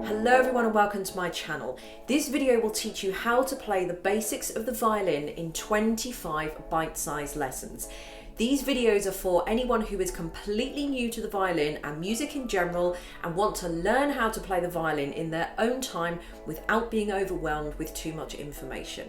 Hello everyone and welcome to my channel. This video will teach you how to play the basics of the violin in 25 bite-sized lessons. These videos are for anyone who is completely new to the violin and music in general and want to learn how to play the violin in their own time without being overwhelmed with too much information.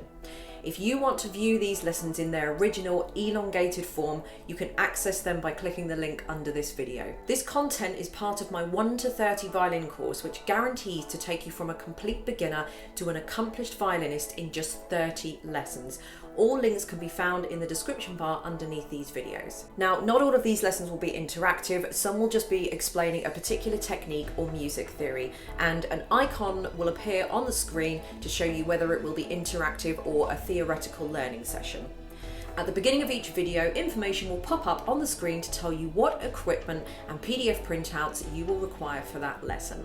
If you want to view these lessons in their original elongated form, you can access them by clicking the link under this video. This content is part of my 1 to 30 violin course, which guarantees to take you from a complete beginner to an accomplished violinist in just 30 lessons. All links can be found in the description bar underneath these videos. Now, not all of these lessons will be interactive. Some will just be explaining a particular technique or music theory, and an icon will appear on the screen to show you whether it will be interactive or a theoretical learning session. At the beginning of each video, information will pop up on the screen to tell you what equipment and PDF printouts you will require for that lesson.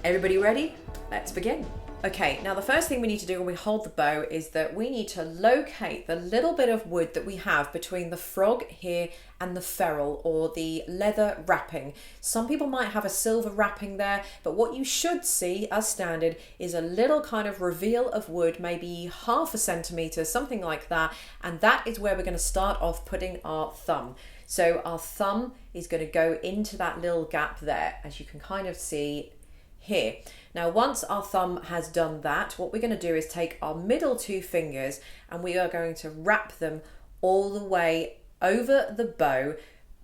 Everybody ready? Let's begin. Okay, now the first thing we need to do when we hold the bow is that we need to locate the little bit of wood that we have between the frog here and the ferrule, or the leather wrapping. Some people might have a silver wrapping there, but what you should see as standard is a little kind of reveal of wood, maybe half a centimetre, something like that, and that is where we're going to start off putting our thumb. So our thumb is going to go into that little gap there, as you can kind of see here. Now, once our thumb has done that, what we're going to do is take our middle two fingers and we are going to wrap them all the way over the bow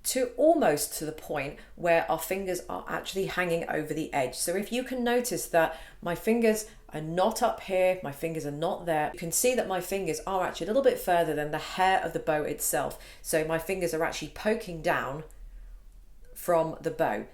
to almost to the point where our fingers are actually hanging over the edge. So if you can notice that my fingers are not up here, my fingers are not there, you can see that my fingers are actually a little bit further than the hair of the bow itself. So my fingers are actually poking down from the bow.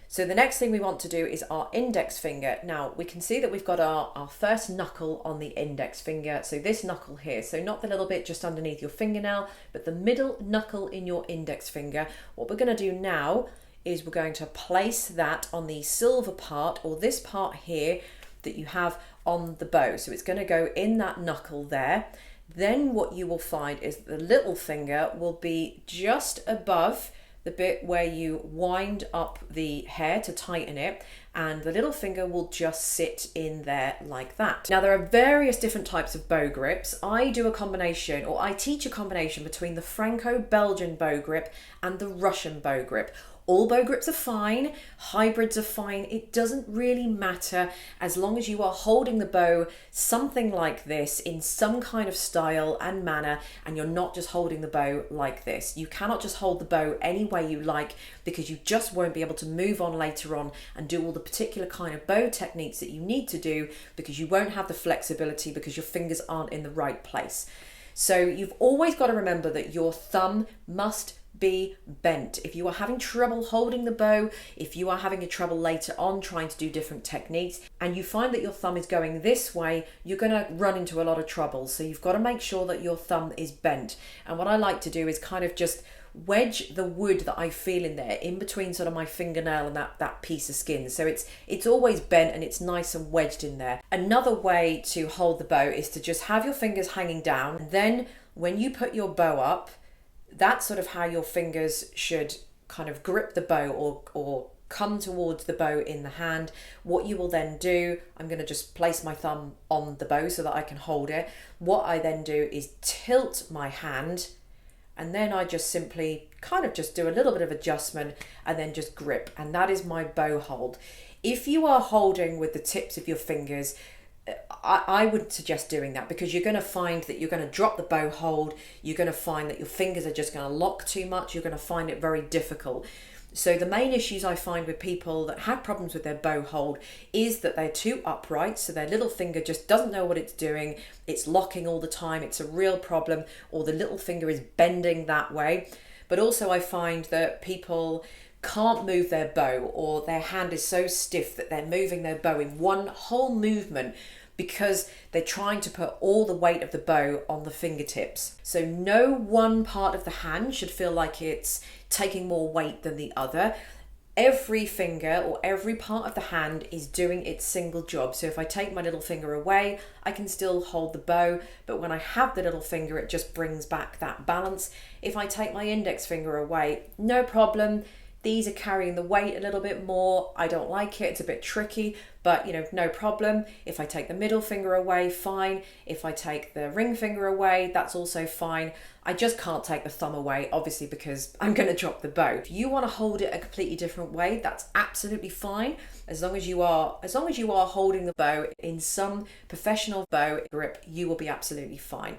So the next thing we want to do is our index finger. Now we can see that we've got our first knuckle on the index finger. So this knuckle here, so not the little bit just underneath your fingernail, but the middle knuckle in your index finger. What we're going to do now is we're going to place that on the silver part, or this part here that you have on the bow. So it's going to go in that knuckle there. Then what you will find is the little finger will be just above the bit where you wind up the hair to tighten it, and the little finger will just sit in there like that. Now there are various different types of bow grips. I do a combination, or I teach a combination between the Franco-Belgian bow grip and the Russian bow grip. All bow grips are fine, hybrids are fine, it doesn't really matter as long as you are holding the bow something like this in some kind of style and manner, and you're not just holding the bow like this. You cannot just hold the bow any way you like, because you just won't be able to move on later on and do all the particular kind of bow techniques that you need to do, because you won't have the flexibility because your fingers aren't in the right place. So you've always got to remember that your thumb must be bent. If you are having trouble holding the bow, if you are having a trouble later on trying to do different techniques, and you find that your thumb is going this way, you're going to run into a lot of trouble. So you've got to make sure that your thumb is bent. And what I like to do is kind of just wedge the wood that I feel in there in between sort of my fingernail and that piece of skin. So it's always bent and it's nice and wedged in there. Another way to hold the bow is to just have your fingers hanging down, and then when you put your bow up, that's sort of how your fingers should kind of grip the bow, or come towards the bow in the hand. What you will then do, I'm going to just place my thumb on the bow so that I can hold it. What I then do is tilt my hand, and then I just simply kind of just do a little bit of adjustment and then just grip, and that is my bow hold. If you are holding with the tips of your fingers, I wouldn't suggest doing that, because you're going to find that you're going to drop the bow hold, you're going to find that your fingers are just going to lock too much, you're going to find it very difficult. So the main issues I find with people that have problems with their bow hold is that they're too upright, so their little finger just doesn't know what it's doing, it's locking all the time, it's a real problem, or the little finger is bending that way. But also I find that people can't move their bow, or their hand is so stiff that they're moving their bow in one whole movement because they're trying to put all the weight of the bow on the fingertips. So no one part of the hand should feel like it's taking more weight than the other. Every finger or every part of the hand is doing its single job. So if I take my little finger away, I can still hold the bow, but when I have the little finger, it just brings back that balance. If I take my index finger away, no problem. These are carrying the weight a little bit more. I don't like it. It's a bit tricky, but no problem. If I take the middle finger away, fine. If I take the ring finger away, that's also fine. I just can't take the thumb away, obviously, because I'm going to drop the bow. If you want to hold it a completely different way, that's absolutely fine. As long as you are holding the bow in some professional bow grip, you will be absolutely fine.